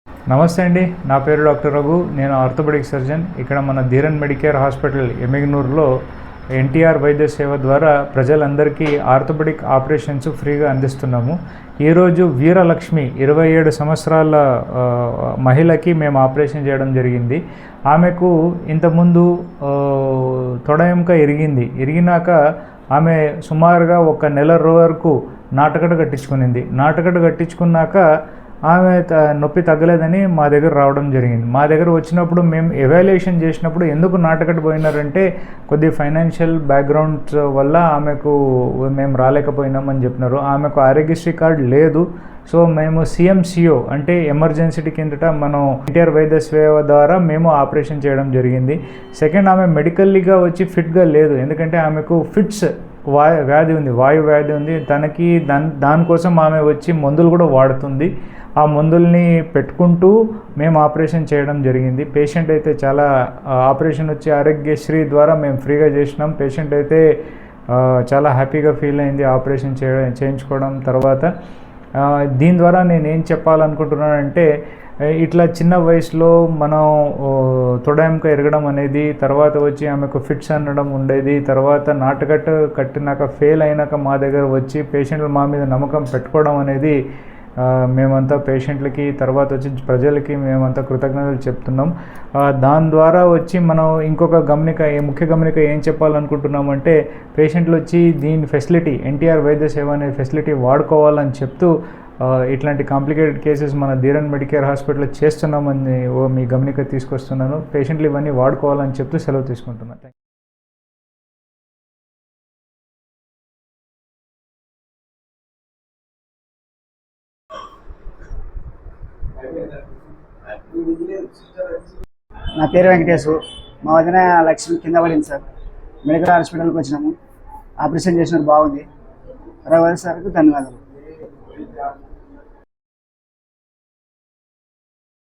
నమస్తే అండి, నా పేరు డాక్టర్ రఘు. నేను ఆర్థోపెడిక్ సర్జన్. ఇక్కడ మన ధీరన్ మెడికేర్ హాస్పిటల్ ఎమ్మిగనూరులో ఎన్టీఆర్ వైద్య సేవ ద్వారా ప్రజలందరికీ ఆర్థోపెడిక్ ఆపరేషన్స్ ఫ్రీగా అందిస్తున్నాము. ఈరోజు వీరలక్ష్మి 27 సంవత్సరాల మహిళకి మేము ఆపరేషన్ చేయడం జరిగింది. ఆమెకు ఇంతకుముందు తొడ ఎముక ఇరిగినాక ఆమె సుమారుగా 1 నెల వరకు నాటకట కట్టించుకున్నాక ఆమె నొప్పి తగ్గలేదని మా దగ్గర రావడం జరిగింది. మా దగ్గర వచ్చినప్పుడు మేము ఎవాల్యుయేషన్ చేసినప్పుడు ఎందుకు నాటకట పోయినారంటే కొద్ది ఫైనాన్షియల్ బ్యాక్గ్రౌండ్స్ వల్ల ఆమెకు మేము రాలేకపోయినామని చెప్పినారు. ఆమెకు ఆరోగ్యశ్రీ కార్డు లేదు. సో మేము CMCO అంటే ఎమర్జెన్సీ కిందట మనం ఎన్టీఆర్ వైద్య సేవ ద్వారా మేము ఆపరేషన్ చేయడం జరిగింది. సెకండ్, ఆమె మెడికల్లీగా వచ్చి ఫిట్గా లేదు. ఎందుకంటే ఆమెకు ఫిట్స్ వాయు వ్యాధి ఉంది తనకి. దానికోసం ఆమె వచ్చి మందులు కూడా వాడుతుంది. ఆ మందుల్ని పెట్టుకుంటూ మేము ఆపరేషన్ చేయడం జరిగింది. పేషెంట్ అయితే చాలా ఆపరేషన్ వచ్చి ఆరోగ్యశ్రీ ద్వారా మేము ఫ్రీగా చేసినాం. పేషెంట్ అయితే చాలా హ్యాపీగా ఫీల్ అయింది ఆపరేషన్ చేయించుకోవడం తర్వాత. దీని ద్వారా నేను ఏం చెప్పాలనుకుంటున్నానంటే, ఇట్లా చిన్న వయసులో మనం తొడ ఎముక ఎరగడం అనేది, తర్వాత వచ్చి ఆమెకు ఫిట్స్ అనడం ఉండేది, తర్వాత నాటుకట్టు కట్టినాక ఫెయిల్ అయినాక మా దగ్గర వచ్చి పేషెంట్లు మా మీద నమ్మకం పెట్టుకోవడం అనేది మేమంతా పేషెంట్లకి తర్వాత వచ్చి ప్రజలకి మేమంతా కృతజ్ఞతలు చెప్తున్నాం. దాని ద్వారా వచ్చి మనం ఇంకొక ముఖ్య గమనిక ఏం చెప్పాలనుకుంటున్నామంటే, పేషెంట్లు వచ్చి దీని ఫెసిలిటీ ఎన్టీఆర్ వైద్య సేవ అనే ఫెసిలిటీ వాడుకోవాలని చెప్తూ ఇట్లాంటి కాంప్లికేటెడ్ కేసెస్ మన ధీరన్ మెడికేర్ హాస్పిటల్లో చేస్తున్నామని మీ గమనిక తీసుకొస్తున్నాను. పేషెంట్లు ఇవన్నీ వాడుకోవాలని చెప్తూ సెలవు తీసుకుంటున్నాను. నా పేరు వెంకటేశు. మా వదిన లక్ష్మి కింద పడింది సార్. మెడికల్ హాస్పిటల్కి వచ్చినాము. ఆపరేషన్ చేసినప్పుడు బాగుంది. రఘు సార్కు ధన్యవాదాలు.